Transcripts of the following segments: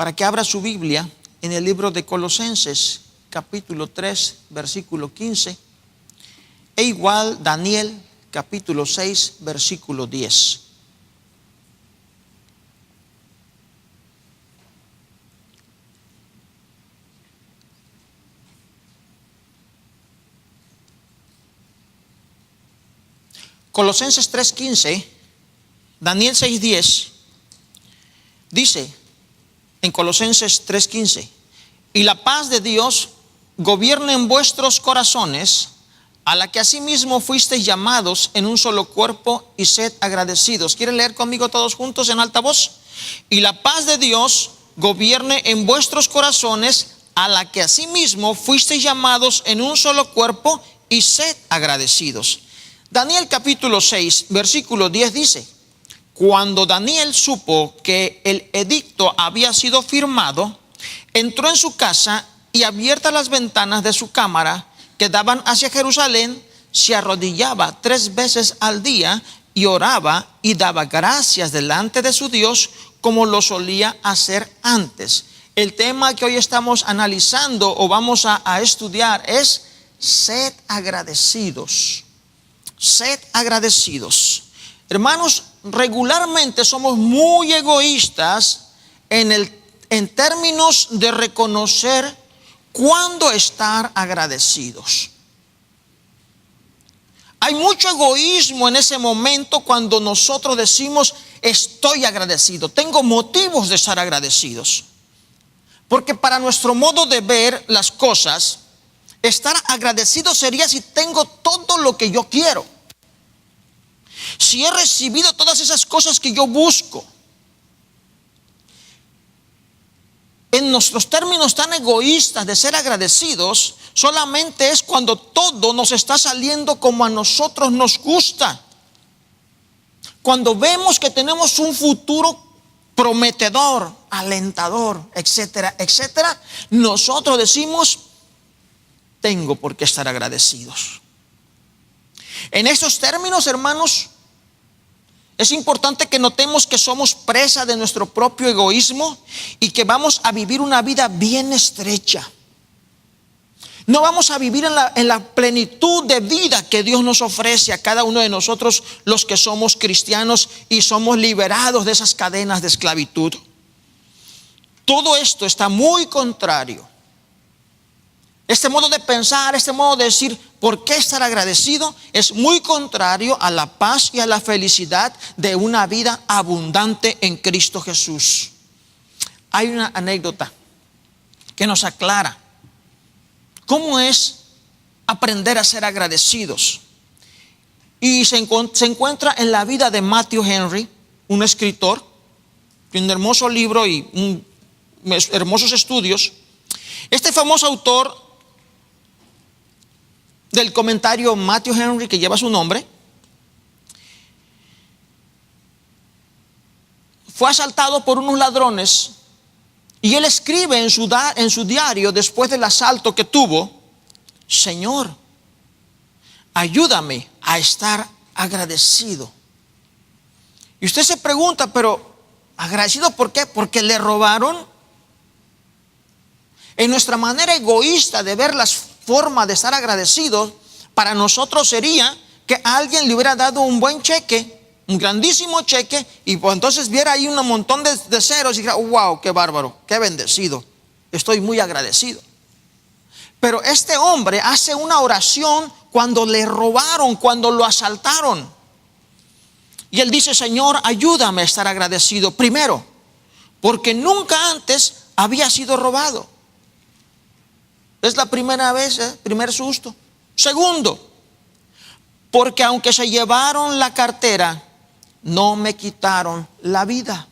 para que abra su Biblia en el libro de Colosenses, capítulo 3, versículo 15, e igual Daniel, capítulo 6, versículo 10. Colosenses 3:15, Daniel 6:10, dice en Colosenses 3:15, y la paz de Dios gobierne en vuestros corazones, a la que asimismo fuisteis llamados en un solo cuerpo, y sed agradecidos. ¿Quieren leer conmigo todos juntos en alta voz? Y la paz de Dios gobierne en vuestros corazones, a la que asimismo fuisteis llamados en un solo cuerpo, y sed agradecidos. Daniel capítulo 6, versículo 10 dice: cuando Daniel supo que el edicto había sido firmado, entró en su casa y, abiertas las ventanas de su cámara que daban hacia Jerusalén, se arrodillaba 3 veces al día y oraba y daba gracias delante de su Dios, como lo solía hacer antes. El tema que hoy estamos analizando o vamos a estudiar es: sed agradecidos. Sed agradecidos. Hermanos, regularmente somos muy egoístas en términos de reconocer cuándo estar agradecidos. Hay mucho egoísmo en ese momento cuando nosotros decimos: estoy agradecido, tengo motivos de estar agradecidos. Porque para nuestro modo de ver las cosas, estar agradecido sería si tengo todo lo que yo quiero, si he recibido todas esas cosas que yo busco. En nuestros términos tan egoístas de ser agradecidos, solamente es cuando todo nos está saliendo como a nosotros nos gusta. Cuando vemos que tenemos un futuro prometedor, alentador, etcétera, etcétera, nosotros decimos: tengo por qué estar agradecidos. En estos términos, hermanos, es importante que notemos que somos presa de nuestro propio egoísmo y que vamos a vivir una vida bien estrecha. No vamos a vivir en la plenitud de vida que Dios nos ofrece a cada uno de nosotros, los que somos cristianos y somos liberados de esas cadenas de esclavitud. Todo esto está muy contrario. Este modo de pensar, este modo de decir ¿por qué estar agradecido?, es muy contrario a la paz y a la felicidad de una vida abundante en Cristo Jesús. Hay una anécdota que nos aclara cómo es aprender a ser agradecidos. Y se encuentra en la vida de Matthew Henry, un escritor, un hermoso libro y hermosos estudios. Este famoso autor del comentario Matthew Henry, que lleva su nombre, fue asaltado por unos ladrones y él escribe en su diario, después del asalto que tuvo: Señor, ayúdame a estar agradecido. Y usted se pregunta, pero ¿agradecido por qué? Porque le robaron. En nuestra manera egoísta de ver las formas de estar agradecidos, para nosotros sería que alguien le hubiera dado un buen cheque, un grandísimo cheque, y pues entonces viera ahí un montón de ceros y dijera: wow, qué bárbaro, qué bendecido, estoy muy agradecido. Pero este hombre hace una oración cuando le robaron, cuando lo asaltaron, y él dice: Señor, ayúdame a estar agradecido. Primero, porque nunca antes había sido robado. Es la primera vez, primer susto. Segundo, porque aunque se llevaron la cartera, no me quitaron la vida.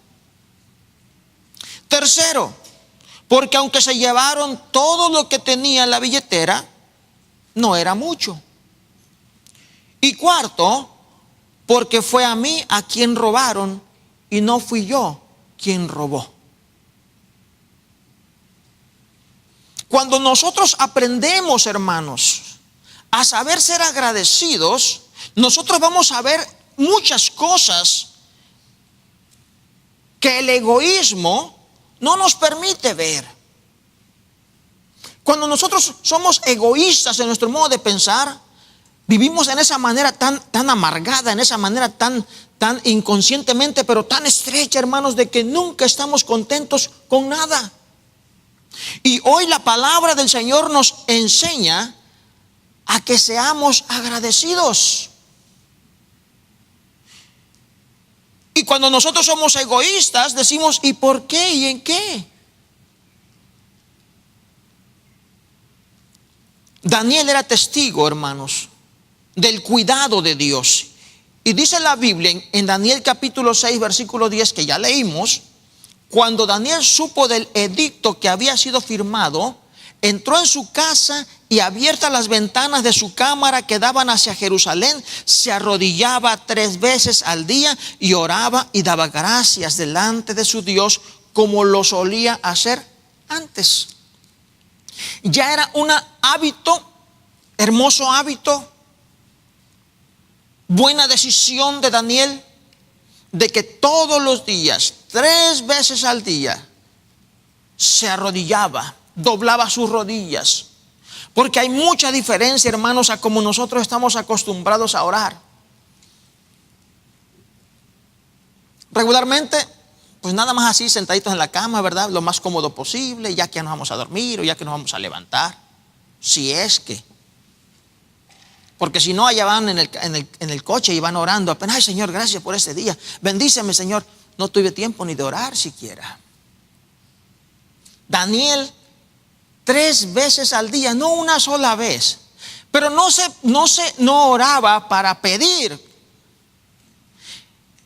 Tercero, porque aunque se llevaron todo lo que tenía en la billetera, no era mucho. Y cuarto, porque fue a mí a quien robaron y no fui yo quien robó. Cuando nosotros aprendemos, hermanos, a saber ser agradecidos, nosotros vamos a ver muchas cosas que el egoísmo no nos permite ver. Cuando nosotros somos egoístas en nuestro modo de pensar, vivimos en esa manera tan amargada, en esa manera tan inconscientemente, pero tan estrecha, hermanos, de que nunca estamos contentos con nada. Y hoy la palabra del Señor nos enseña a que seamos agradecidos. Y cuando nosotros somos egoístas, decimos, ¿y por qué? ¿Y en qué? Daniel era testigo, hermanos, del cuidado de Dios. Y dice la Biblia en Daniel capítulo 6, versículo 10, que ya leímos, cuando Daniel supo del edicto que había sido firmado, entró en su casa y abiertas las ventanas de su cámara que daban hacia Jerusalén, se arrodillaba 3 veces al día y oraba y daba gracias delante de su Dios como lo solía hacer antes. Ya era un hábito, hermoso hábito, buena decisión de Daniel, de que todos los días, 3 veces al día, se arrodillaba, doblaba sus rodillas. Porque hay mucha diferencia, hermanos, a como nosotros estamos acostumbrados a orar. Regularmente, pues nada más así, sentaditos en la cama, ¿verdad? Lo más cómodo posible, ya que nos vamos a dormir o ya que nos vamos a levantar. Si es que. Porque si no, allá van en el coche y van orando apenas, ay Señor, gracias por este día. Bendíceme, Señor. No tuve tiempo ni de orar siquiera. Daniel, 3 veces al día, no una sola vez. Pero no oraba para pedir.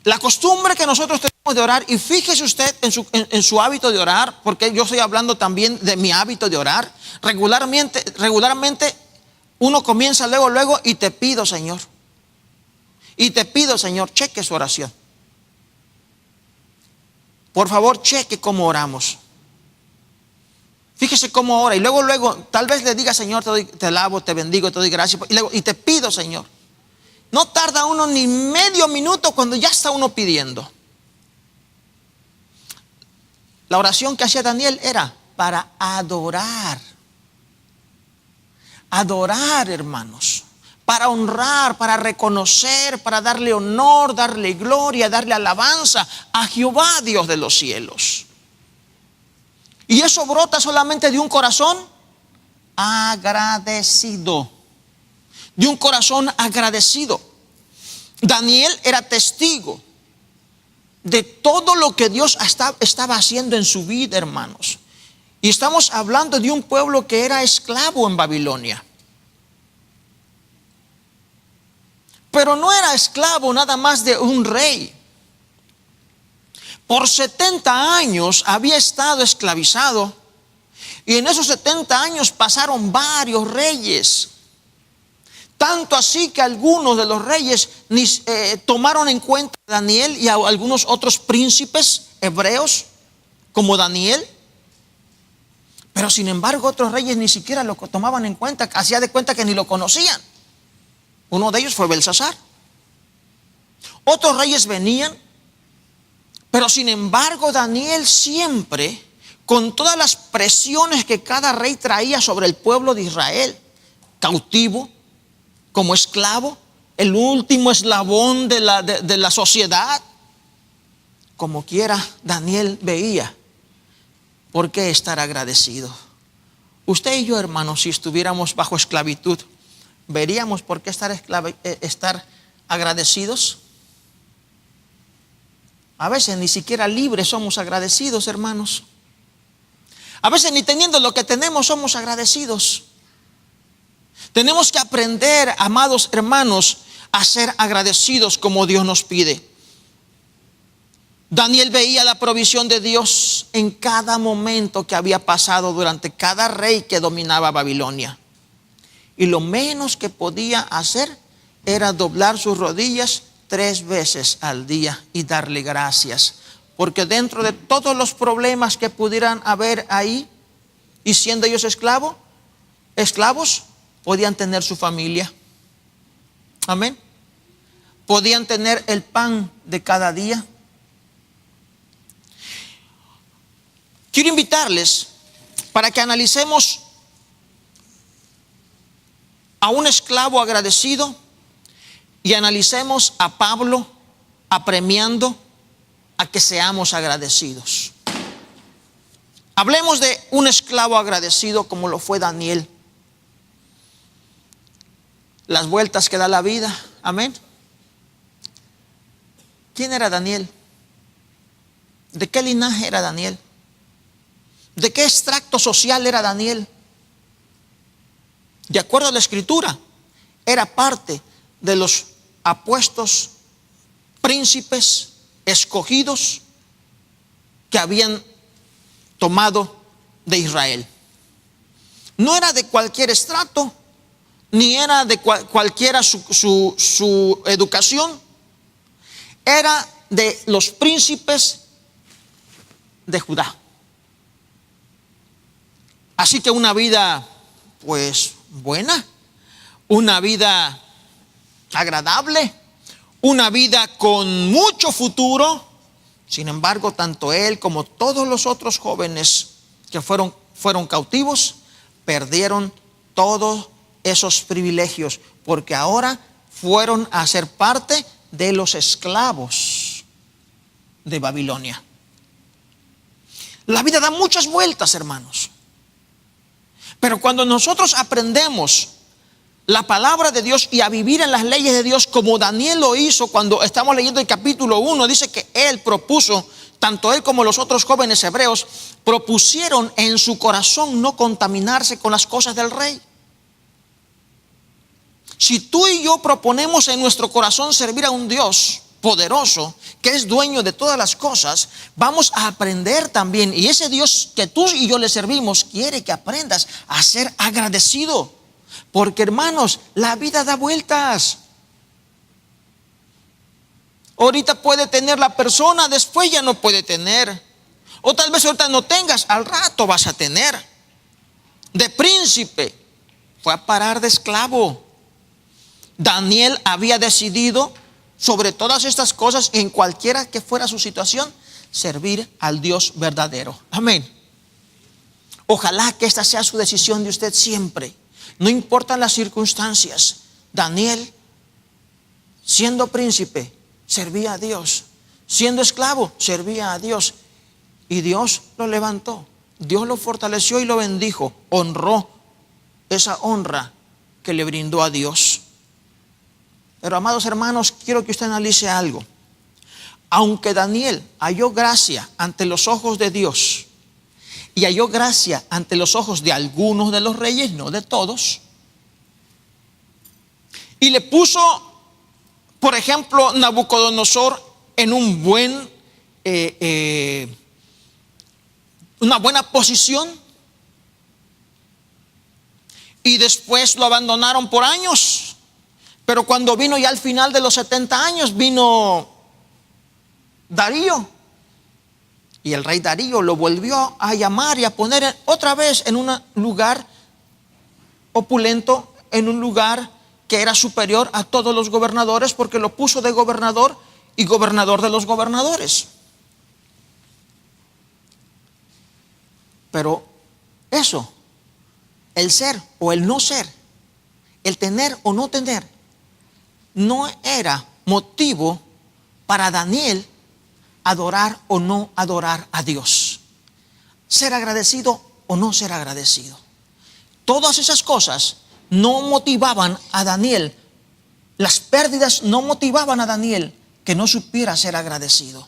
La costumbre que nosotros tenemos de orar, y fíjese usted en su hábito de orar, porque yo estoy hablando también de mi hábito de orar. Regularmente uno comienza luego, y te pido, Señor. Y te pido, Señor, cheque su oración. Por favor, cheque cómo oramos. Fíjese cómo ora. Y luego, tal vez le diga, Señor, te alabo, te bendigo, te doy gracias. Y te pido, Señor. No tarda uno ni medio minuto cuando ya está uno pidiendo. La oración que hacía Daniel era para adorar. Adorar, hermanos. Para honrar, para reconocer, para darle honor, darle gloria, darle alabanza a Jehová, Dios de los cielos. Y eso brota solamente de un corazón agradecido. De un corazón agradecido. Daniel era testigo de todo lo que Dios estaba haciendo en su vida, hermanos. Y estamos hablando de un pueblo que era esclavo en Babilonia. Pero no era esclavo nada más de un rey. Por 70 años había estado esclavizado. Y en esos 70 años pasaron varios reyes. Tanto así que algunos de los reyes tomaron en cuenta a Daniel y a algunos otros príncipes hebreos como Daniel. Pero sin embargo otros reyes ni siquiera lo tomaban en cuenta, hacía de cuenta que ni lo conocían. Uno de ellos fue Belsasar. Otros reyes venían, pero sin embargo Daniel siempre, con todas las presiones que cada rey traía sobre el pueblo de Israel, cautivo, como esclavo, el último eslabón de la sociedad, como quiera, Daniel veía por qué estar agradecido. Usted y yo, hermanos, si estuviéramos bajo esclavitud, ¿veríamos por qué estar agradecidos? A veces ni siquiera libres somos agradecidos, hermanos. A veces ni teniendo lo que tenemos somos agradecidos. Tenemos que aprender, amados hermanos, a ser agradecidos como Dios nos pide. Daniel veía la provisión de Dios en cada momento que había pasado durante cada rey que dominaba Babilonia. Y lo menos que podía hacer era doblar sus rodillas 3 veces al día y darle gracias. Porque dentro de todos los problemas que pudieran haber ahí, y siendo ellos esclavos, podían tener su familia. Amén. Podían tener el pan de cada día. Quiero invitarles para que analicemos a un esclavo agradecido y analicemos a Pablo apremiando a que seamos agradecidos. Hablemos de un esclavo agradecido como lo fue Daniel. Las vueltas que da la vida, amén. ¿Quién era Daniel? ¿De qué linaje era Daniel? ¿De qué extracto social era Daniel? De acuerdo a la Escritura, era parte de los apuestos príncipes escogidos que habían tomado de Israel. No era de cualquier estrato, ni era de cualquiera su educación. Era de los príncipes de Judá. Así que una vida, pues, buena, una vida agradable, una vida con mucho futuro. Sin embargo, tanto él como todos los otros jóvenes que fueron cautivos, perdieron todos esos privilegios, porque ahora fueron a ser parte de los esclavos de Babilonia. La vida da muchas vueltas, hermanos. Pero cuando nosotros aprendemos la palabra de Dios y a vivir en las leyes de Dios como Daniel lo hizo, cuando estamos leyendo el capítulo 1, dice que él propuso, tanto él como los otros jóvenes hebreos, propusieron en su corazón no contaminarse con las cosas del rey. Si tú y yo proponemos en nuestro corazón servir a un Dios poderoso, que es dueño de todas las cosas, vamos a aprender también. Y ese Dios que tú y yo le servimos quiere que aprendas a ser agradecido. Porque, hermanos, la vida da vueltas. Ahorita puede tener la persona, después ya no puede tener. O tal vez ahorita no tengas, al rato vas a tener. De príncipe fue a parar de esclavo. Daniel había decidido sobre todas estas cosas, en cualquiera que fuera su situación, servir al Dios verdadero. Amén. Ojalá que esta sea su decisión de usted siempre. No importan las circunstancias. Daniel, siendo príncipe, servía a Dios. Siendo esclavo, servía a Dios. Y Dios lo levantó. Dios lo fortaleció y lo bendijo. Honró esa honra que le brindó a Dios. Pero, amados hermanos, quiero que usted analice algo. Aunque Daniel halló gracia ante los ojos de Dios y halló gracia ante los ojos de algunos de los reyes, no de todos, y le puso, por ejemplo, Nabucodonosor en una buena posición, y después lo abandonaron por años. Pero cuando vino ya al final de los 70 años, vino Darío. Y el rey Darío lo volvió a llamar y a poner otra vez en un lugar opulento, en un lugar que era superior a todos los gobernadores, porque lo puso de gobernador y gobernador de los gobernadores. Pero eso, el ser o el no ser, el tener o no tener, no era motivo para Daniel adorar o no adorar a Dios. Ser agradecido o no ser agradecido. Todas esas cosas no motivaban a Daniel. Las pérdidas no motivaban a Daniel que no supiera ser agradecido.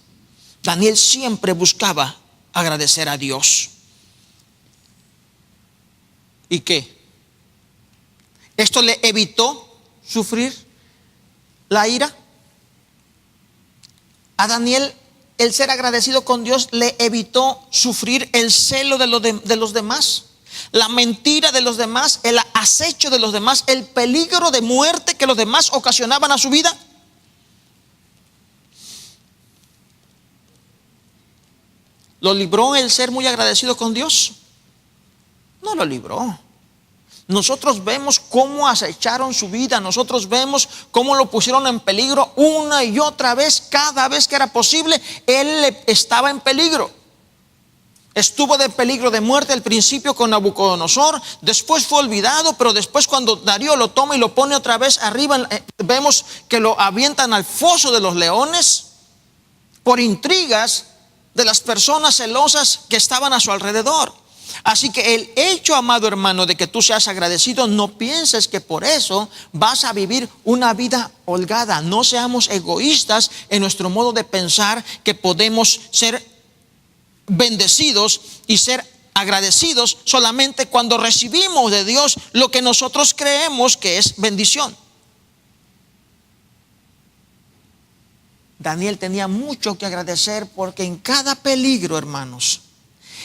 Daniel siempre buscaba agradecer a Dios. ¿Y qué? Esto le evitó sufrir la ira. A Daniel, el ser agradecido con Dios le evitó sufrir el celo de los demás, la mentira de los demás, el acecho de los demás, el peligro de muerte que los demás ocasionaban a su vida. ¿Lo libró el ser muy agradecido con Dios? No lo libró. Nosotros vemos cómo acecharon su vida. Nosotros vemos cómo lo pusieron en peligro una y otra vez. Cada vez que era posible, él estaba en peligro. Estuvo de peligro de muerte al principio con Nabucodonosor, después fue olvidado, pero después cuando Darío lo toma y lo pone otra vez arriba, vemos que lo avientan al foso de los leones por intrigas de las personas celosas que estaban a su alrededor. Así que el hecho, amado hermano, de que tú seas agradecido, no pienses que por eso vas a vivir una vida holgada. No seamos egoístas en nuestro modo de pensar que podemos ser bendecidos y ser agradecidos solamente cuando recibimos de Dios lo que nosotros creemos que es bendición. Daniel tenía mucho que agradecer porque en cada peligro, hermanos,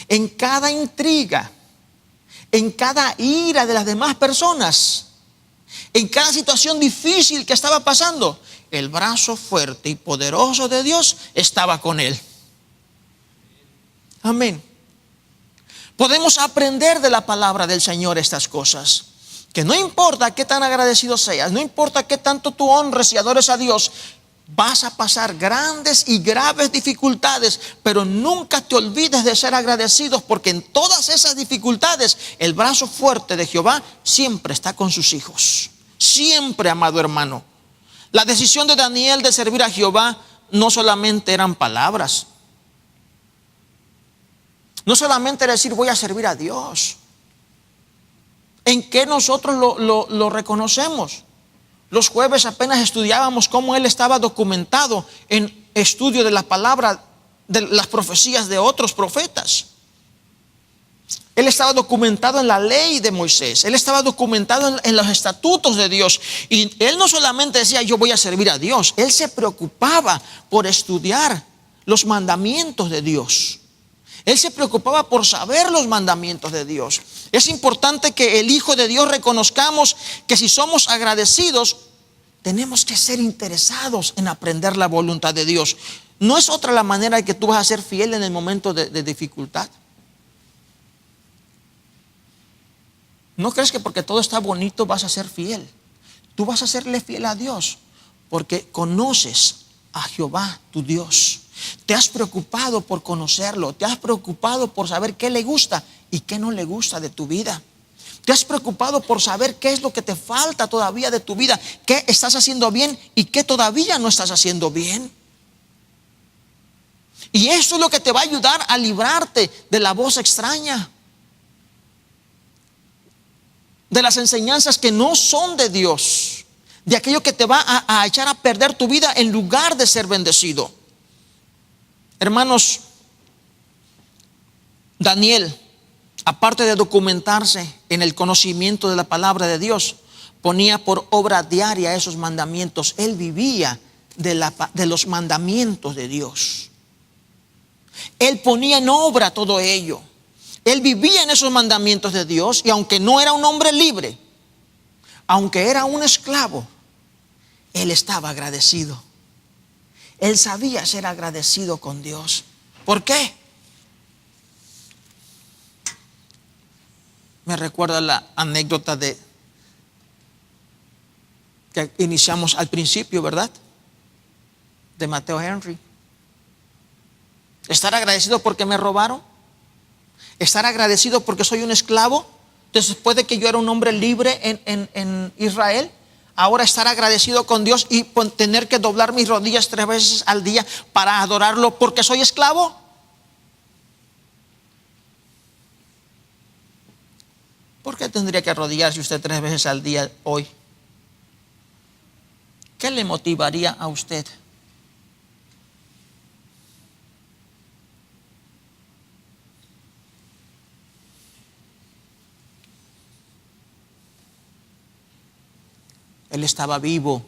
en cada intriga, en cada ira de las demás personas, en cada situación difícil que estaba pasando, el brazo fuerte y poderoso de Dios estaba con él. Amén. Podemos aprender de la palabra del Señor estas cosas. Que no importa qué tan agradecido seas, no importa qué tanto tú honres y adores a Dios, vas a pasar grandes y graves dificultades, pero nunca te olvides de ser agradecidos, porque en todas esas dificultades el brazo fuerte de Jehová siempre está con sus hijos. Siempre, amado hermano. La decisión de Daniel de servir a Jehová no solamente eran palabras. No solamente decir voy a servir a Dios. ¿En qué nosotros lo reconocemos? Los jueves apenas estudiábamos cómo él estaba documentado en estudio de la palabra, de las profecías de otros profetas. Él estaba documentado en la ley de Moisés. Él estaba documentado en los estatutos de Dios. Y él no solamente decía yo voy a servir a Dios. Él se preocupaba por estudiar los mandamientos de Dios. Él se preocupaba por saber los mandamientos de Dios. Es importante que el Hijo de Dios reconozcamos que si somos agradecidos, tenemos que ser interesados en aprender la voluntad de Dios. No es otra la manera de que tú vas a ser fiel en el momento de dificultad. No crees que porque todo está bonito vas a ser fiel. Tú vas a serle fiel a Dios porque conoces a Jehová tu Dios. Te has preocupado por conocerlo. Te has preocupado por saber qué le gusta y qué no le gusta de tu vida. Te has preocupado por saber qué es lo que te falta todavía de tu vida, qué estás haciendo bien y qué todavía no estás haciendo bien. Y eso es lo que te va a ayudar a librarte de la voz extraña, de las enseñanzas que no son de Dios, de aquello que te va a echar a perder tu vida en lugar de ser bendecido. Hermanos, Daniel, aparte de documentarse en el conocimiento de la palabra de Dios, ponía por obra diaria esos mandamientos. Él vivía de los mandamientos de Dios. Él ponía en obra todo ello. Él vivía en esos mandamientos de Dios, y aunque no era un hombre libre, aunque era un esclavo, él estaba agradecido. Él sabía ser agradecido con Dios. ¿Por qué? Me recuerda la anécdota que iniciamos al principio, ¿verdad? De Mateo Henry. Estar agradecido porque me robaron. Estar agradecido porque soy un esclavo. Después de que yo era un hombre libre en Israel. Ahora estar agradecido con Dios y tener que doblar mis rodillas 3 veces al día para adorarlo porque soy esclavo. ¿Por qué tendría que arrodillarse usted 3 veces al día hoy? ¿Qué le motivaría a usted? Él estaba vivo.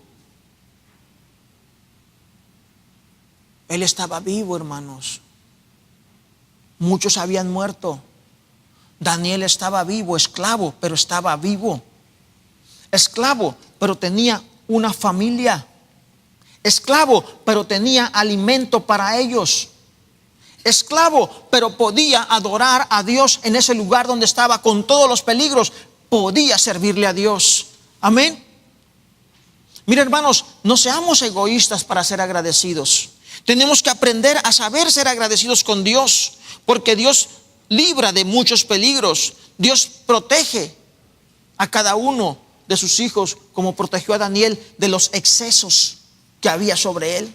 Él estaba vivo, hermanos. Muchos habían muerto. Daniel estaba vivo, esclavo, pero estaba vivo. Esclavo, pero tenía una familia. Esclavo, pero tenía alimento para ellos. Esclavo, pero podía adorar a Dios en ese lugar donde estaba con todos los peligros. Podía servirle a Dios. Amén. Mira, hermanos, no seamos egoístas para ser agradecidos. Tenemos que aprender a saber ser agradecidos con Dios, porque Dios libra de muchos peligros. Dios protege a cada uno de sus hijos, como protegió a Daniel de los excesos que había sobre él.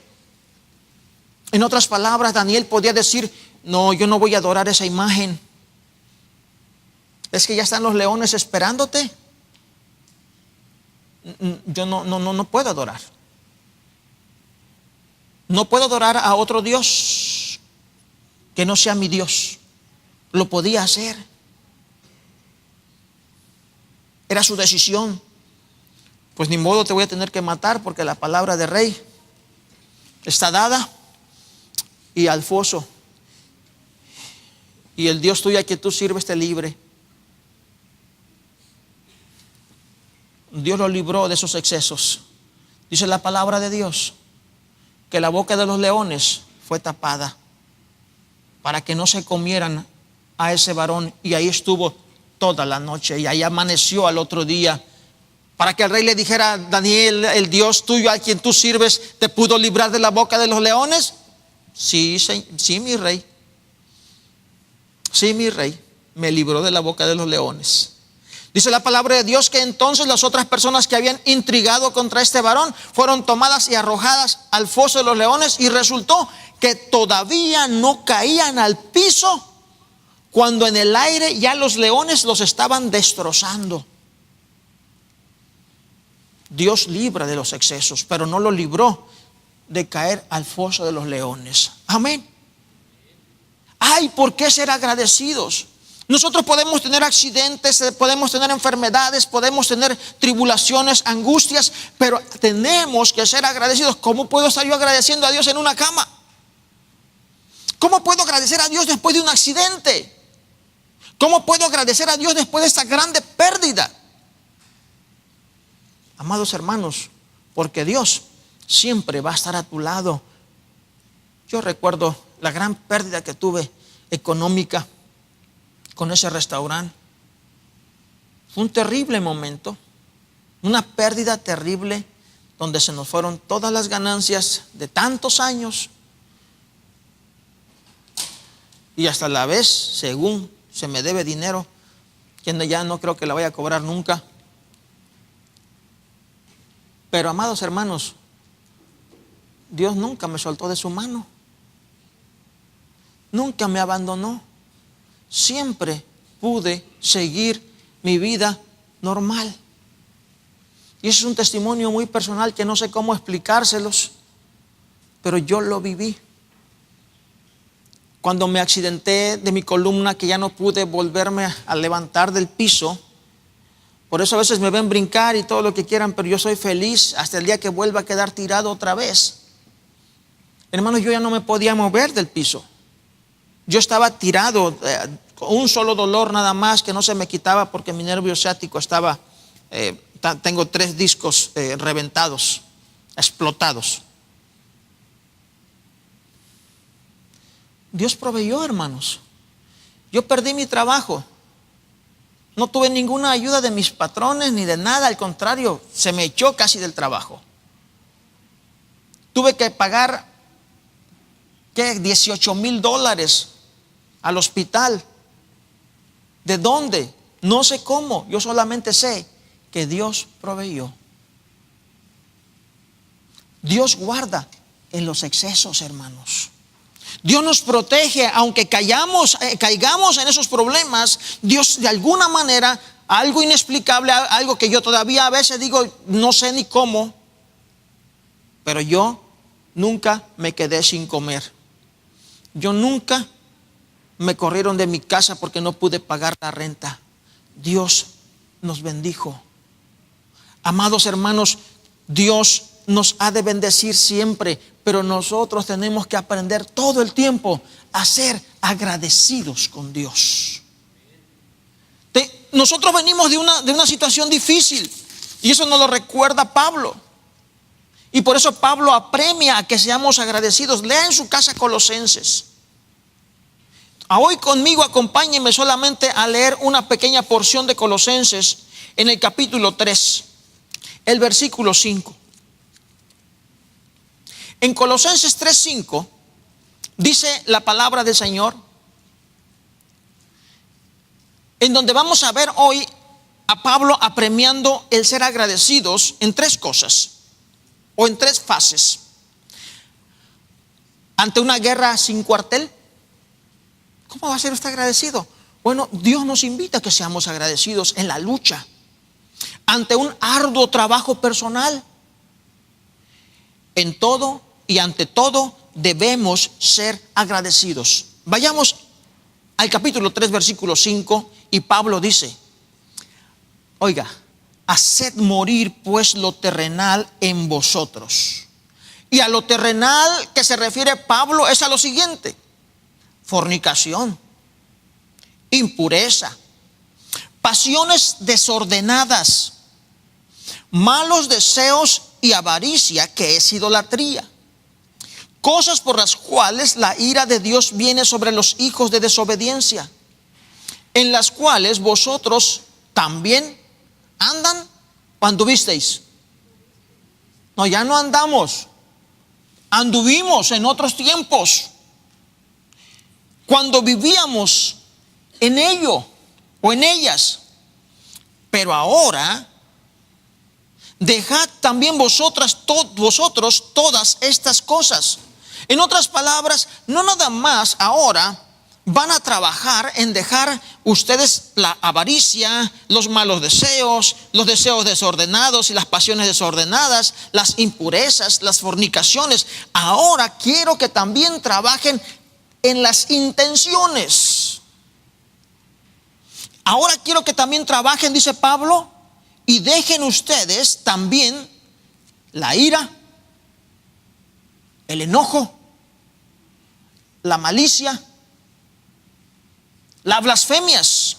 En otras palabras, Daniel podía decir: no, yo no voy a adorar esa imagen. Es que ya están los leones esperándote. Yo no puedo adorar. No puedo adorar a otro Dios que no sea mi Dios. Lo podía hacer. Era su decisión. Pues ni modo, te voy a tener que matar, porque la palabra de rey está dada. Y al foso. Y el Dios tuyo a quien tú sirves te libre. Dios lo libró de esos excesos. Dice la palabra de Dios que la boca de los leones fue tapada para que no se comieran a ese varón. Y ahí estuvo toda la noche, y ahí amaneció al otro día, para que el rey le dijera: Daniel, el Dios tuyo a quien tú sirves te pudo librar de la boca de los leones. Sí, mi rey. Sí, mi rey me libró de la boca de los leones. Dice la palabra de Dios que entonces las otras personas que habían intrigado contra este varón fueron tomadas y arrojadas al foso de los leones, y resultó que todavía no caían al piso cuando en el aire ya los leones los estaban destrozando. Dios libra de los excesos, pero no lo libró de caer al foso de los leones. Amén. Ay, ¿por qué ser agradecidos? Nosotros podemos tener accidentes, podemos tener enfermedades, podemos tener tribulaciones, angustias, pero tenemos que ser agradecidos. ¿Cómo puedo estar yo agradeciendo a Dios en una cama? ¿Cómo puedo agradecer a Dios después de un accidente? ¿Cómo puedo agradecer a Dios después de esta grande pérdida? Amados hermanos, porque Dios siempre va a estar a tu lado. Yo recuerdo la gran pérdida que tuve económica con ese restaurante. Fue un terrible momento, una pérdida terrible, donde se nos fueron todas las ganancias de tantos años, y hasta la vez, según se me debe dinero, que ya no creo que la vaya a cobrar nunca. Pero amados hermanos, Dios nunca me soltó de su mano, nunca me abandonó. Siempre pude seguir mi vida normal. Y eso es un testimonio muy personal que no sé cómo explicárselos, pero yo lo viví. Cuando me accidenté de mi columna, que ya no pude volverme a levantar del piso, por eso a veces me ven brincar y todo lo que quieran, pero yo soy feliz hasta el día que vuelva a quedar tirado otra vez. Hermanos, yo ya no me podía mover del piso. Yo estaba tirado, con un solo dolor nada más que no se me quitaba, porque mi nervio ciático estaba, tengo 3 discos reventados, explotados. Dios proveyó, hermanos. Yo perdí mi trabajo. No tuve ninguna ayuda de mis patrones ni de nada, al contrario, se me echó casi del trabajo. Tuve que pagar $18,000 al hospital. ¿De dónde? No sé cómo, yo solamente sé que Dios proveyó. Dios guarda en los excesos, hermanos. Dios nos protege, aunque caigamos en esos problemas. Dios, de alguna manera, algo inexplicable, algo que yo todavía a veces digo, no sé ni cómo, pero yo nunca me quedé sin comer. Yo nunca me corrieron de mi casa porque no pude pagar la renta. Dios nos bendijo. Amados hermanos, Dios nos ha de bendecir siempre, pero nosotros tenemos que aprender todo el tiempo a ser agradecidos con Dios. Nosotros venimos de una situación difícil, y eso nos lo recuerda Pablo. Y por eso Pablo apremia a que seamos agradecidos. Lea en su casa Colosenses. Hoy conmigo acompáñenme solamente a leer una pequeña porción de Colosenses en el capítulo 3, el versículo 5. En Colosenses 3:5 dice la palabra del Señor: en donde vamos a ver hoy a Pablo apremiando el ser agradecidos en tres cosas o en tres fases. Ante una guerra sin cuartel, ¿cómo va a ser usted agradecido? Bueno, Dios nos invita a que seamos agradecidos en la lucha. Ante un arduo trabajo personal, en todo y ante todo debemos ser agradecidos. Vayamos al capítulo 3, versículo 5, y Pablo dice: oiga, haced morir pues lo terrenal en vosotros. Y a lo terrenal que se refiere Pablo es a lo siguiente: fornicación, impureza, pasiones desordenadas, malos deseos y avaricia, que es idolatría. Cosas por las cuales la ira de Dios viene sobre los hijos de desobediencia, en las cuales vosotros también andan o anduvisteis. No, ya no andamos, anduvimos en otros tiempos, cuando vivíamos en ello o en ellas. Pero ahora dejad también vosotros todas estas cosas. En otras palabras, no nada más ahora van a trabajar en dejar ustedes la avaricia, los malos deseos, los deseos desordenados y las pasiones desordenadas, las impurezas, las fornicaciones. Ahora quiero que también trabajen en las intenciones. Ahora quiero que también trabajen, dice Pablo, y dejen ustedes también la ira, el enojo, la malicia, las blasfemias,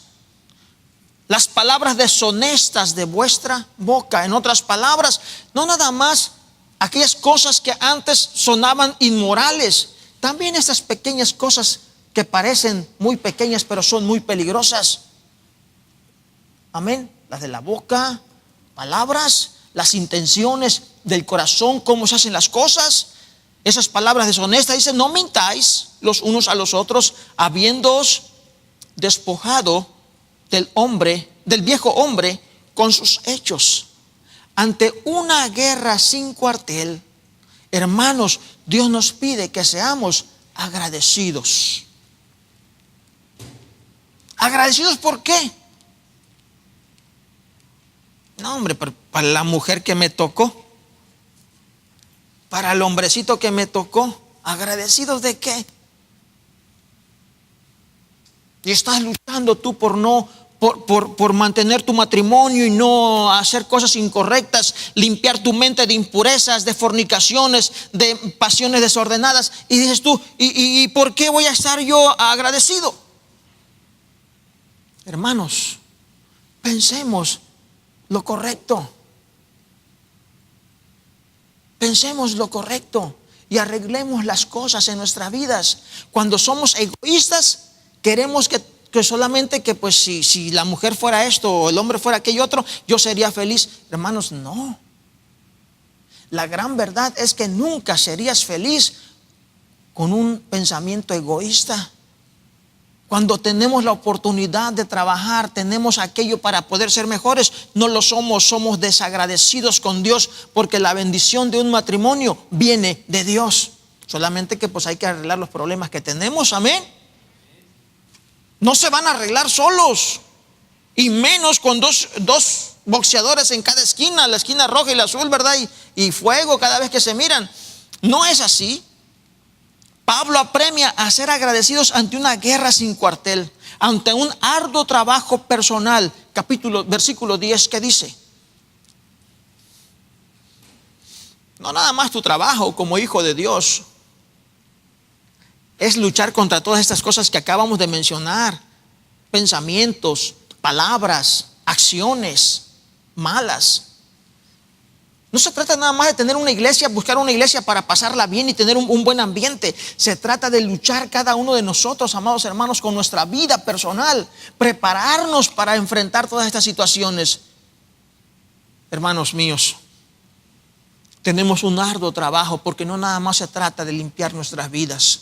las palabras deshonestas de vuestra boca. En otras palabras, no nada más aquellas cosas que antes sonaban inmorales, también esas pequeñas cosas que parecen muy pequeñas pero son muy peligrosas. Amén. Las de la boca, palabras, las intenciones del corazón, cómo se hacen las cosas. Esas palabras deshonestas, dice: no mintáis los unos a los otros, habiéndoos despojado del viejo hombre con sus hechos. Ante una guerra sin cuartel, hermanos, Dios nos pide que seamos agradecidos. ¿Agradecidos por qué? No, hombre, para la mujer que me tocó, para el hombrecito que me tocó. ¿Agradecidos de qué? Y estás luchando tú por mantener tu matrimonio y no hacer cosas incorrectas, limpiar tu mente de impurezas, de fornicaciones, de pasiones desordenadas. Y dices tú: ¿y por qué voy a estar yo agradecido? Hermanos, pensemos lo correcto. Pensemos lo correcto y arreglemos las cosas en nuestras vidas. Cuando somos egoístas, queremos que solamente que pues si la mujer fuera esto o el hombre fuera aquello otro, yo sería feliz. Hermanos, no. La gran verdad es que nunca serías feliz con un pensamiento egoísta. Cuando tenemos la oportunidad de trabajar, tenemos aquello para poder ser mejores, no lo somos desagradecidos con Dios, porque la bendición de un matrimonio viene de Dios. Solamente que pues hay que arreglar los problemas que tenemos, amén. No se van a arreglar solos, y menos con dos boxeadores en cada esquina, la esquina roja y la azul, ¿verdad? Y fuego cada vez que se miran. No es así. Pablo apremia a ser agradecidos ante una guerra sin cuartel, ante un arduo trabajo personal. Versículo 10, que dice: no nada más tu trabajo como hijo de Dios es luchar contra todas estas cosas que acabamos de mencionar: pensamientos, palabras, acciones malas. No se trata nada más de tener una iglesia, buscar una iglesia para pasarla bien y tener un buen ambiente. Se trata de luchar cada uno de nosotros, amados hermanos, con nuestra vida personal, prepararnos para enfrentar todas estas situaciones. Hermanos míos, tenemos un arduo trabajo, porque no nada más se trata de limpiar nuestras vidas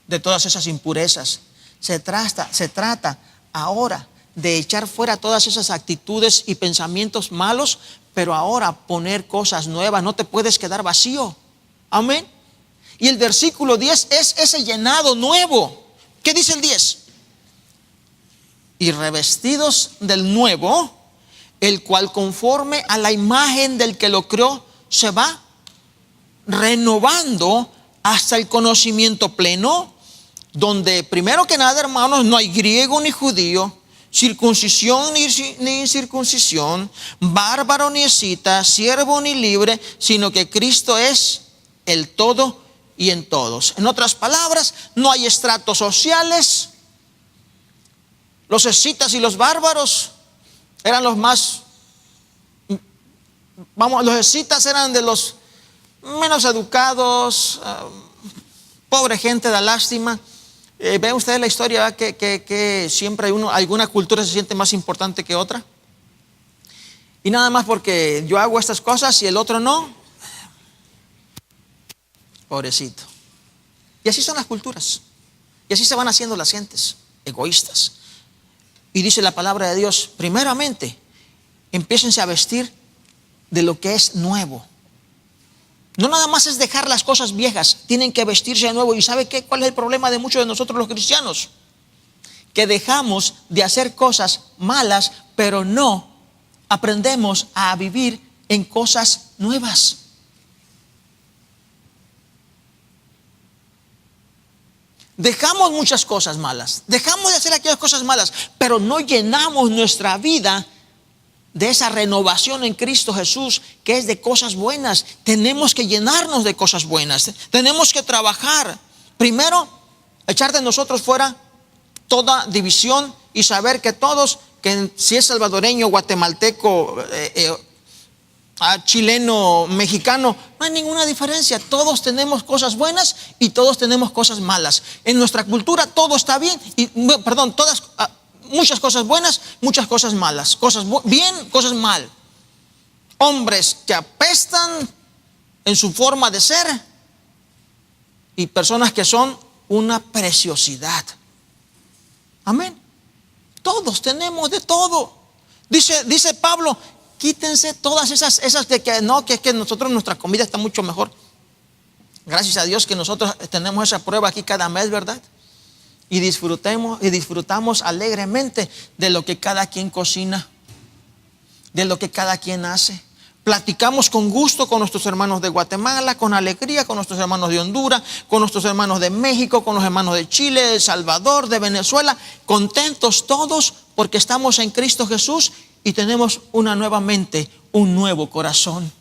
de todas esas impurezas. Se trata ahora de echar fuera todas esas actitudes y pensamientos malos, pero ahora poner cosas nuevas. No te puedes quedar vacío. Amén. Y el versículo 10 es ese llenado nuevo. ¿Qué dice el 10? Y revestidos del nuevo, el cual conforme a la imagen del que lo creó, se va renovando hasta el conocimiento pleno, donde primero que nada, hermanos, no hay griego ni judío, circuncisión ni incircuncisión, bárbaro ni escita, siervo ni libre, sino que Cristo es el todo y en todos. En otras palabras, no hay estratos sociales. Los escitas y los bárbaros eran los más, los escitas eran de los menos educados, pobre gente, da lástima. Ven ustedes la historia, ¿verdad? Que siempre hay alguna cultura se siente más importante que otra. Y nada más porque yo hago estas cosas y el otro no. Pobrecito. Y así son las culturas. Y así se van haciendo las gentes, egoístas. Y dice la palabra de Dios, primeramente, empiécense a vestir de lo que es nuevo. No nada más es dejar las cosas viejas, tienen que vestirse de nuevo. ¿Y sabe qué? ¿Cuál es el problema de muchos de nosotros los cristianos? Que dejamos de hacer cosas malas, pero no aprendemos a vivir en cosas nuevas. Dejamos muchas cosas malas, dejamos de hacer aquellas cosas malas, pero no llenamos nuestra vida de esa renovación en Cristo Jesús, que es de cosas buenas. Tenemos que llenarnos de cosas buenas, tenemos que trabajar. Primero, echar de nosotros fuera toda división y saber que todos, que si es salvadoreño, guatemalteco, chileno, mexicano, no hay ninguna diferencia. Todos tenemos cosas buenas y todos tenemos cosas malas. En nuestra cultura todo está bien, muchas cosas buenas, muchas cosas malas, cosas bien, cosas mal. Hombres que apestan en su forma de ser y personas que son una preciosidad. Amén. Todos tenemos de todo. Dice Pablo, quítense todas esas de que no, que es que nosotros nuestra comida está mucho mejor. Gracias a Dios que nosotros tenemos esa prueba aquí cada mes, ¿verdad? Y disfrutamos alegremente de lo que cada quien cocina, de lo que cada quien hace. Platicamos con gusto con nuestros hermanos de Guatemala, con alegría con nuestros hermanos de Honduras, con nuestros hermanos de México, con los hermanos de Chile, de El Salvador, de Venezuela, contentos todos porque estamos en Cristo Jesús y tenemos una nueva mente, un nuevo corazón.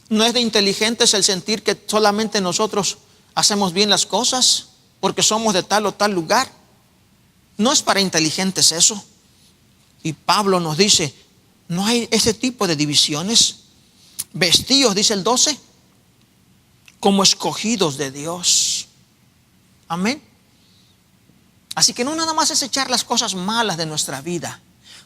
No es de inteligentes el sentir que solamente nosotros hacemos bien las cosas porque somos de tal o tal lugar. No es para inteligentes eso. Y Pablo nos dice, no hay ese tipo de divisiones. Vestidos, dice el 12, como escogidos de Dios. Amén. Así que no nada más es echar las cosas malas de nuestra vida.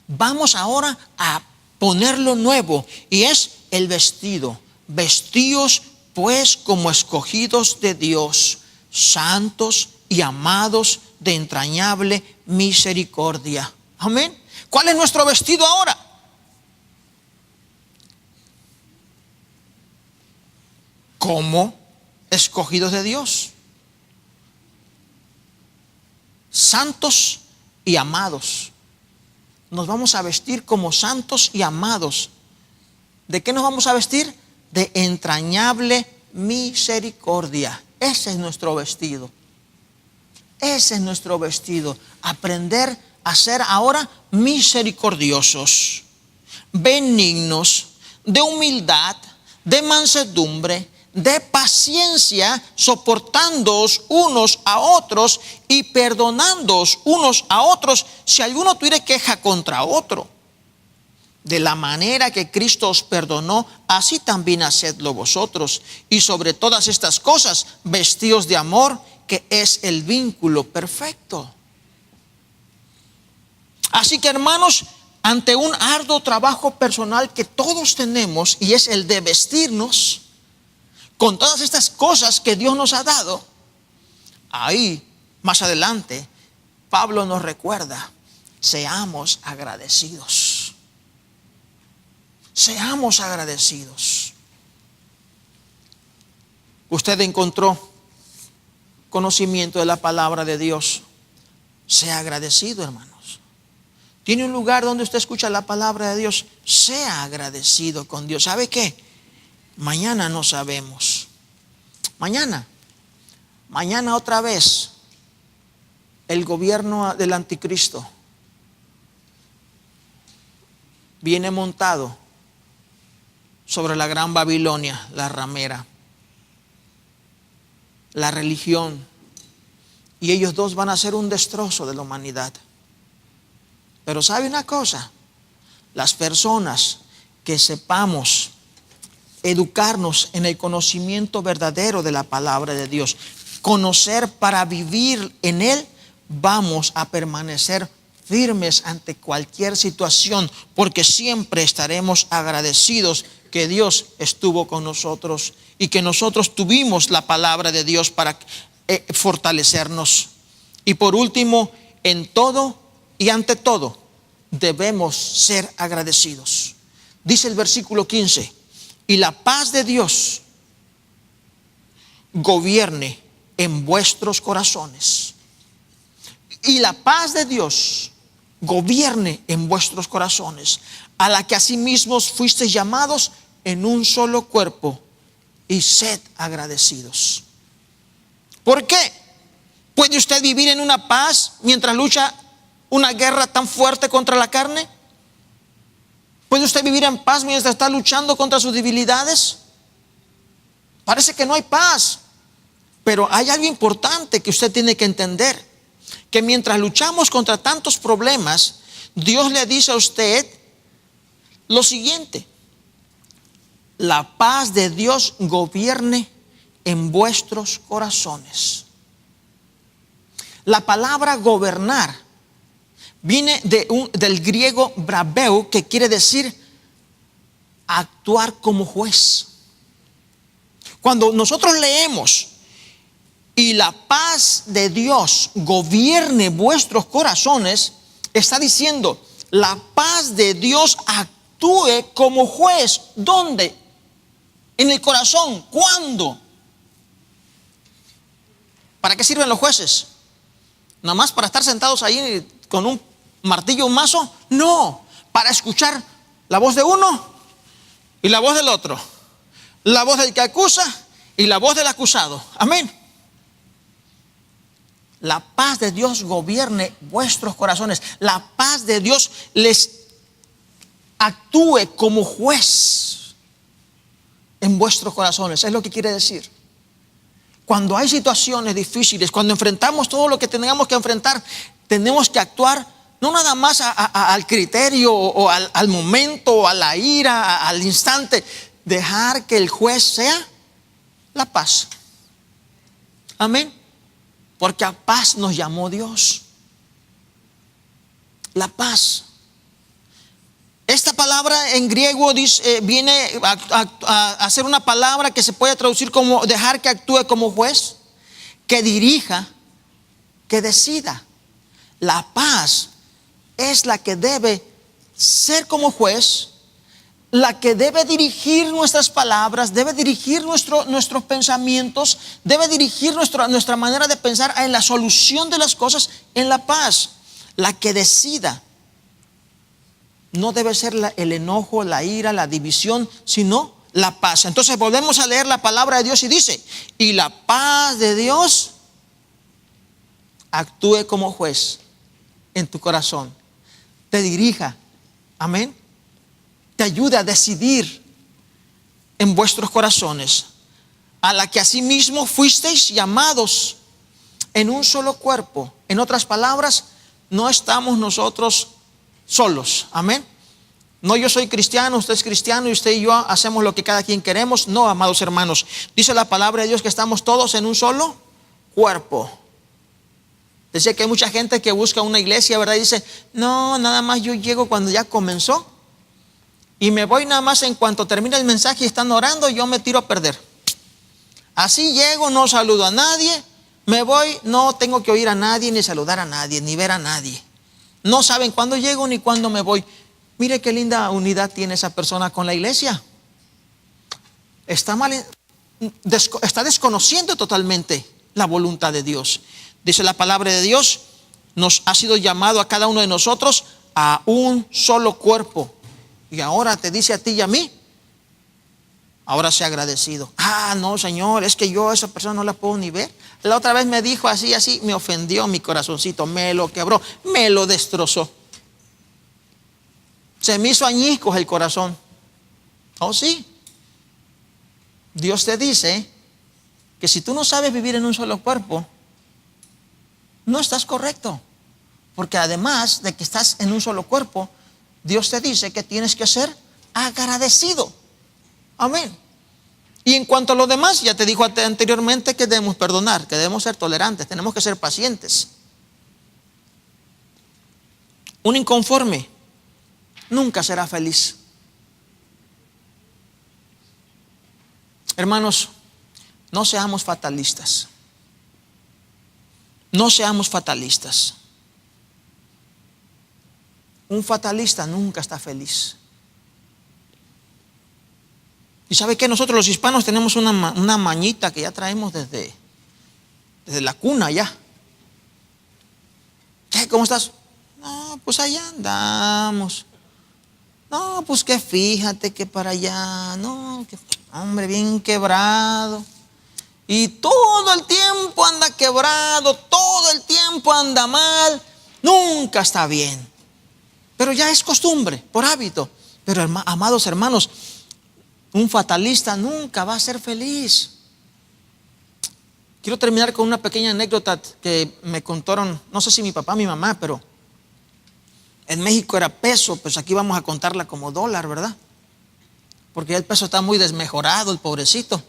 Vamos ahora a poner lo nuevo, y es el vestido. Vestidos pues como escogidos de Dios, santos y amados de entrañable misericordia. Amén. ¿Cuál es nuestro vestido ahora? Como escogidos de Dios, santos y amados. Nos vamos a vestir como santos y amados. ¿De qué nos vamos a vestir? De entrañable misericordia. Ese es nuestro vestido. Ese es nuestro vestido. Aprender a ser ahora misericordiosos, benignos, de humildad, de mansedumbre, de paciencia, soportándoos unos a otros y perdonándoos unos a otros si alguno tuviere queja contra otro. De la manera que Cristo os perdonó, así también hacedlo vosotros. Y sobre todas estas cosas, vestíos de amor, que es el vínculo perfecto. Así que, hermanos, ante un arduo trabajo personal que todos tenemos, y es el de vestirnos con todas estas cosas que Dios nos ha dado, ahí más adelante Pablo nos recuerda, seamos agradecidos. Seamos agradecidos. Usted encontró conocimiento de la palabra de Dios. Sea agradecido, hermanos. Tiene un lugar donde usted escucha la palabra de Dios. Sea agradecido con Dios. ¿Sabe qué? Mañana no sabemos. Mañana otra vez el gobierno del anticristo viene montado sobre la gran Babilonia, la ramera, la religión, y ellos dos van a hacer un destrozo de la humanidad. Pero ¿sabe una cosa? Las personas que sepamos educarnos en el conocimiento verdadero de la palabra de Dios, conocer para vivir en Él, vamos a permanecer firmes ante cualquier situación, porque siempre estaremos agradecidos que Dios estuvo con nosotros y que nosotros tuvimos la palabra de Dios para fortalecernos. Y por último, en todo y ante todo, debemos ser agradecidos. Dice el versículo 15, y la paz de Dios gobierne en vuestros corazones. Y la paz de Dios gobierne en vuestros corazones, a la que asimismo fuisteis llamados en un solo cuerpo, y sed agradecidos. ¿Por qué? ¿Puede usted vivir en una paz mientras lucha una guerra tan fuerte contra la carne? ¿Puede usted vivir en paz mientras está luchando contra sus debilidades? Parece que no hay paz. Pero hay algo importante que usted tiene que entender, que mientras luchamos contra tantos problemas, Dios le dice a usted lo siguiente: la paz de Dios gobierne en vuestros corazones. La palabra gobernar viene del griego brabeu, que quiere decir actuar como juez. Cuando nosotros leemos, y la paz de Dios gobierne vuestros corazones, está diciendo, la paz de Dios actúe como juez. ¿Dónde? En el corazón. ¿Cuándo? ¿Para qué sirven los jueces? ¿Nada más para estar sentados ahí con un martillo, un mazo? No, para escuchar la voz de uno y la voz del otro, la voz del que acusa y la voz del acusado. Amén. La paz de Dios gobierne vuestros corazones. La paz de Dios les actúe como juez en vuestros corazones. Es lo que quiere decir. Cuando hay situaciones difíciles, cuando enfrentamos todo lo que tengamos que enfrentar, tenemos que actuar no nada más al criterio o al momento, o a la ira, al instante. Dejar que el juez sea la paz. Amén. Porque a paz nos llamó Dios. La paz. Esta palabra en griego viene a ser una palabra que se puede traducir como dejar que actúe como juez, que dirija, que decida. La paz es la que debe ser como juez, la que debe dirigir nuestras palabras, debe dirigir nuestros pensamientos, debe dirigir nuestra manera de pensar en la solución de las cosas, en la paz. La que decida. No debe ser el enojo, la ira, la división, sino la paz. Entonces volvemos a leer la palabra de Dios y dice, y la paz de Dios actúe como juez en tu corazón, te dirija, amén, te ayude a decidir en vuestros corazones, a la que asimismo fuisteis llamados en un solo cuerpo. En otras palabras, no estamos nosotros solos, amén. No, yo soy cristiano, usted es cristiano y usted y yo hacemos lo que cada quien queremos. No, amados hermanos, dice la palabra de Dios que estamos todos en un solo cuerpo. Decía que hay mucha gente que busca una iglesia, ¿verdad? Y dice, no, nada más yo llego cuando ya comenzó y me voy nada más en cuanto termina el mensaje y están orando, yo me tiro a perder. Así llego, no saludo a nadie, Me voy, no tengo que oír a nadie, ni saludar a nadie, ni ver a nadie. No saben cuándo llego ni cuándo me voy. Mire qué linda unidad tiene esa persona con la iglesia. Está desconociendo totalmente la voluntad de Dios. Dice la palabra de Dios, nos ha sido llamado a cada uno de nosotros a un solo cuerpo. Y ahora te dice a ti y a mí, ahora sea agradecido. No, Señor, es que yo a esa persona no la puedo ni ver. La otra vez me dijo así, me ofendió mi corazoncito, me lo quebró, me lo destrozó. Se me hizo añicos el corazón. Oh, sí. Dios te dice que si tú no sabes vivir en un solo cuerpo, no estás correcto. Porque además de que estás en un solo cuerpo, Dios te dice que tienes que ser agradecido. Amén. Y en cuanto a lo demás, ya te dijo anteriormente que debemos perdonar, que debemos ser tolerantes, tenemos que ser pacientes. Un inconforme nunca será feliz. Hermanos, no seamos fatalistas. No seamos fatalistas. Un fatalista nunca está feliz. Y sabe que nosotros los hispanos tenemos una mañita que ya traemos desde la cuna ya. ¿Qué? ¿Cómo estás? No, pues allá andamos. No, pues que fíjate que para allá. No, que hombre bien quebrado. Y todo el tiempo anda quebrado, todo el tiempo anda mal. Nunca está bien. Pero ya es costumbre, por hábito. Pero amados hermanos, un fatalista nunca va a ser feliz. Quiero terminar con una pequeña anécdota que me contaron, no sé si mi papá o mi mamá, pero en México era peso, pues aquí vamos a contarla como dólar, ¿verdad? Porque el peso está muy desmejorado, el pobrecito.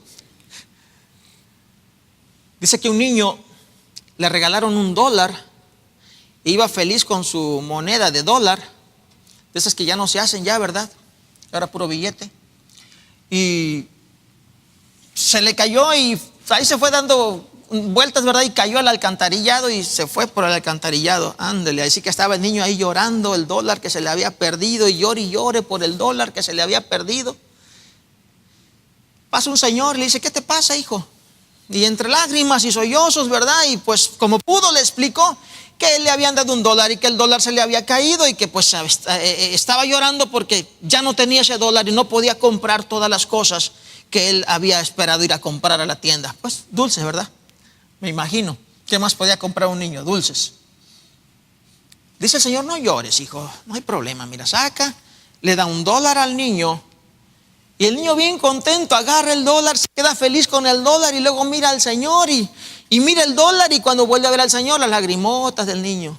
Dice que un niño le regalaron $1 e iba feliz con su moneda de dólar, de esas que ya no se hacen ya, ¿verdad? Ahora puro billete. Y se le cayó y ahí se fue dando vueltas, ¿verdad? Y cayó al alcantarillado y se fue por el alcantarillado. Ándale, así que estaba el niño ahí llorando el dólar que se le había perdido y llore por el dólar que se le había perdido. Pasa un señor y le dice, ¿qué te pasa, hijo? Y entre lágrimas y sollozos, ¿verdad? Y pues como pudo le explicó que le habían dado $1 y que el dólar se le había caído y que pues estaba llorando porque ya no tenía ese dólar y no podía comprar todas las cosas que él había esperado ir a comprar a la tienda. Pues dulces, ¿verdad? Me imagino. ¿Qué más podía comprar un niño? Dulces. Dice el Señor, no llores, hijo, no hay problema. Mira, saca, le da $1 al niño. Y el niño bien contento agarra el dólar, se queda feliz con el dólar y luego mira al Señor y mira el dólar y cuando vuelve a ver al Señor las lagrimotas del niño.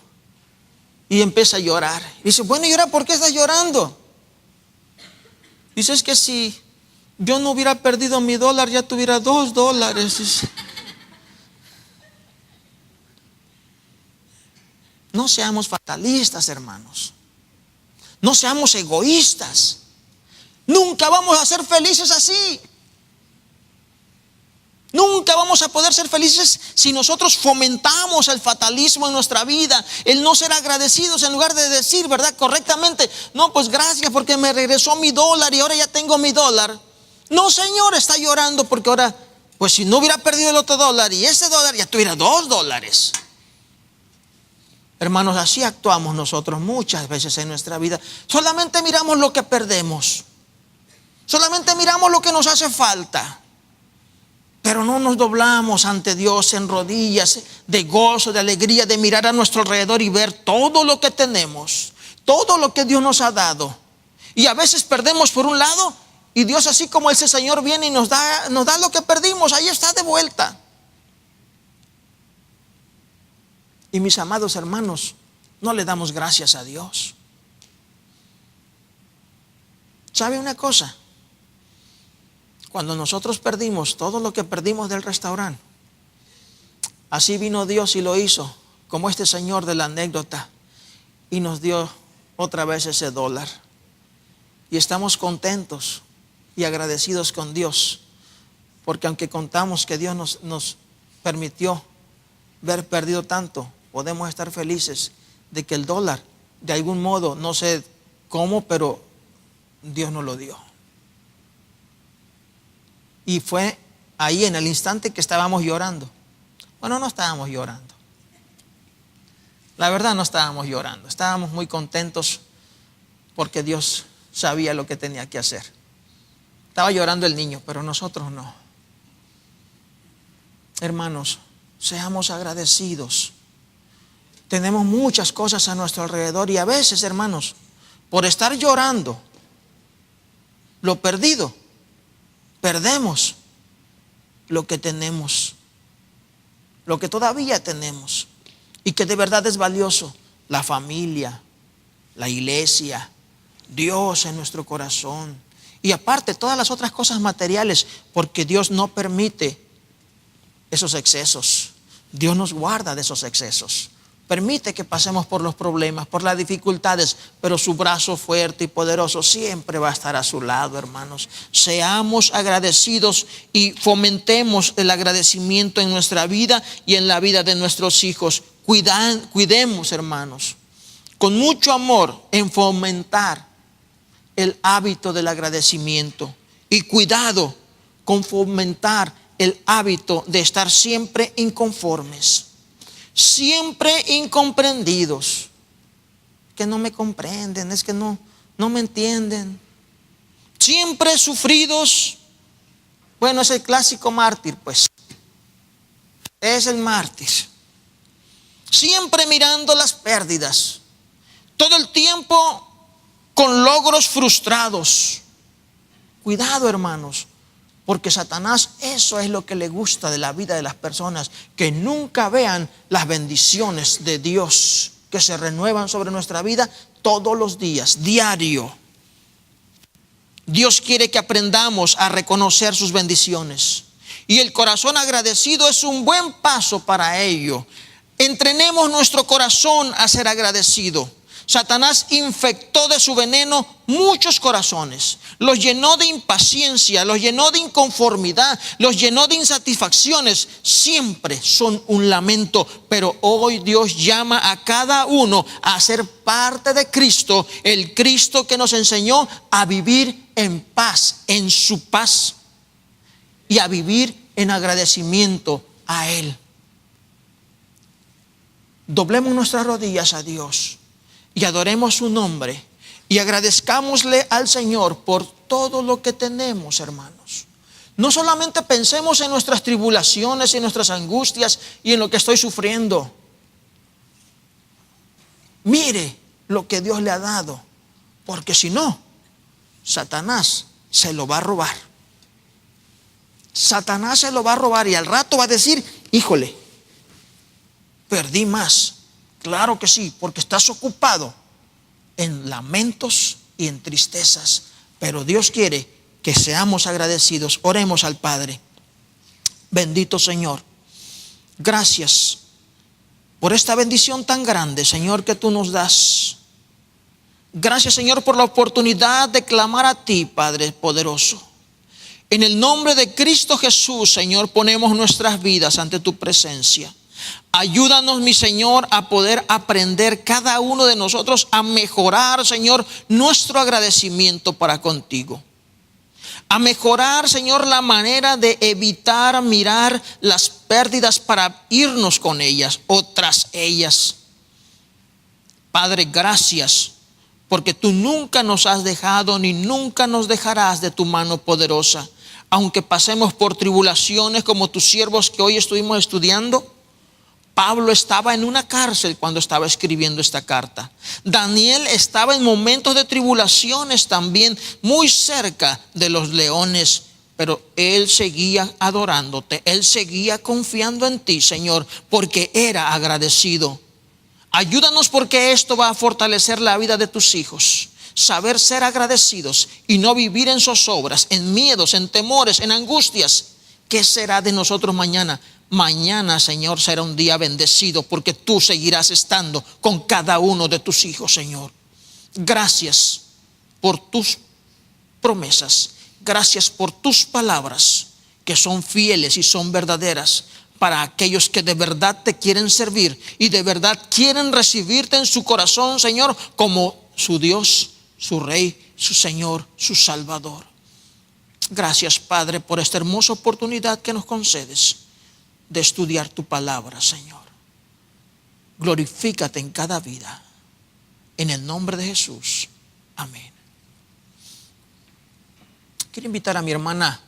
Y empieza a llorar. Y dice, bueno, ¿y ahora por qué estás llorando? Dice, es que si yo no hubiera perdido mi dólar ya tuviera $2. Dice, no seamos fatalistas, hermanos. No seamos egoístas. Nunca vamos a ser felices así. Nunca vamos a poder ser felices si nosotros fomentamos el fatalismo en nuestra vida, el no ser agradecidos en lugar de decir, ¿verdad? Correctamente, no, pues gracias porque me regresó mi dólar y ahora ya tengo mi dólar. No, Señor, está llorando porque ahora, pues si no hubiera perdido el otro dólar y ese dólar ya tuviera $2. Hermanos, así actuamos nosotros muchas veces en nuestra vida. Solamente miramos lo que perdemos. Solamente miramos lo que nos hace falta. Pero no nos doblamos ante Dios en rodillas de gozo, de alegría, de mirar a nuestro alrededor y ver todo lo que tenemos, todo lo que Dios nos ha dado. Y a veces perdemos por un lado y Dios, así como ese Señor viene y nos da lo que perdimos, ahí está de vuelta. Y mis amados hermanos, no le damos gracias a Dios. ¿Sabe una cosa? Cuando nosotros perdimos todo lo que perdimos del restaurante, así vino Dios y lo hizo, como este señor de la anécdota, y nos dio otra vez ese dólar. Y estamos contentos y agradecidos con Dios, porque aunque contamos que Dios nos permitió haber perdido tanto, podemos estar felices de que el dólar, de algún modo, no sé cómo, pero Dios nos lo dio. Y fue ahí en el instante que estábamos llorando. Bueno, no estábamos llorando. La verdad no estábamos llorando. Estábamos muy contentos porque Dios sabía lo que tenía que hacer. Estaba llorando el niño, pero nosotros no. Hermanos, seamos agradecidos. Tenemos muchas cosas a nuestro alrededor y a veces, hermanos, por estar llorando lo perdido, perdemos lo que tenemos, lo que todavía tenemos y que de verdad es valioso: la familia, la iglesia, Dios en nuestro corazón y aparte todas las otras cosas materiales, porque Dios no permite esos excesos. Dios nos guarda de esos excesos. Permite que pasemos por los problemas, por las dificultades, pero su brazo fuerte y poderoso siempre va a estar a su lado, hermanos. Seamos agradecidos y fomentemos el agradecimiento en nuestra vida y en la vida de nuestros hijos. Cuidemos, hermanos, con mucho amor en fomentar el hábito del agradecimiento y cuidado con fomentar el hábito de estar siempre inconformes, siempre incomprendidos. Que no me comprenden, es que no me entienden. Siempre sufridos. Bueno, es el clásico mártir, pues. Es el mártir. Siempre mirando las pérdidas. Todo el tiempo con logros frustrados. Cuidado, hermanos, porque Satanás, eso es lo que le gusta de la vida de las personas, que nunca vean las bendiciones de Dios que se renuevan sobre nuestra vida todos los días, diario. Dios quiere que aprendamos a reconocer sus bendiciones y el corazón agradecido es un buen paso para ello. Entrenemos nuestro corazón a ser agradecido. Satanás infectó de su veneno muchos corazones, los llenó de impaciencia, los llenó de inconformidad, los llenó de insatisfacciones. Siempre son un lamento, pero hoy Dios llama a cada uno a ser parte de Cristo, el Cristo que nos enseñó a vivir en paz, en su paz, y a vivir en agradecimiento a Él. Doblemos nuestras rodillas a Dios y adoremos su nombre y agradezcámosle al Señor por todo lo que tenemos, hermanos. No solamente pensemos en nuestras tribulaciones y en nuestras angustias y en lo que estoy sufriendo. Mire lo que Dios le ha dado, porque si no, Satanás se lo va a robar. Satanás se lo va a robar y al rato va a decir: híjole, perdí más. Claro que sí, porque estás ocupado en lamentos y en tristezas. Pero Dios quiere que seamos agradecidos. Oremos al Padre. Bendito Señor, gracias por esta bendición tan grande, Señor, que tú nos das. Gracias, Señor, por la oportunidad de clamar a ti, Padre poderoso. En el nombre de Cristo Jesús, Señor, ponemos nuestras vidas ante tu presencia. Ayúdanos, mi Señor, a poder aprender cada uno de nosotros a mejorar, Señor, nuestro agradecimiento para contigo. A mejorar, Señor, la manera de evitar mirar las pérdidas para irnos con ellas o tras ellas. Padre, gracias, porque tú nunca nos has dejado ni nunca nos dejarás de tu mano poderosa. Aunque pasemos por tribulaciones como tus siervos que hoy estuvimos estudiando. Pablo estaba en una cárcel cuando estaba escribiendo esta carta. Daniel estaba en momentos de tribulaciones también, muy cerca de los leones, pero él seguía adorándote, él seguía confiando en ti, Señor, porque era agradecido. Ayúdanos, porque esto va a fortalecer la vida de tus hijos. Saber ser agradecidos y no vivir en zozobras, en miedos, en temores, en angustias. ¿Qué será de nosotros mañana? Mañana, Señor, será un día bendecido porque tú seguirás estando con cada uno de tus hijos, Señor. Gracias por tus promesas. Gracias por tus palabras que son fieles y son verdaderas. para aquellos que de verdad te quieren servir y de verdad quieren recibirte en su corazón, Señor, como su Dios, su Rey, su Señor, su Salvador. Gracias, Padre, por esta hermosa oportunidad que nos concedes de estudiar tu palabra, Señor. Glorifícate en cada vida. En el nombre de Jesús. Amén. Quiero invitar a mi hermana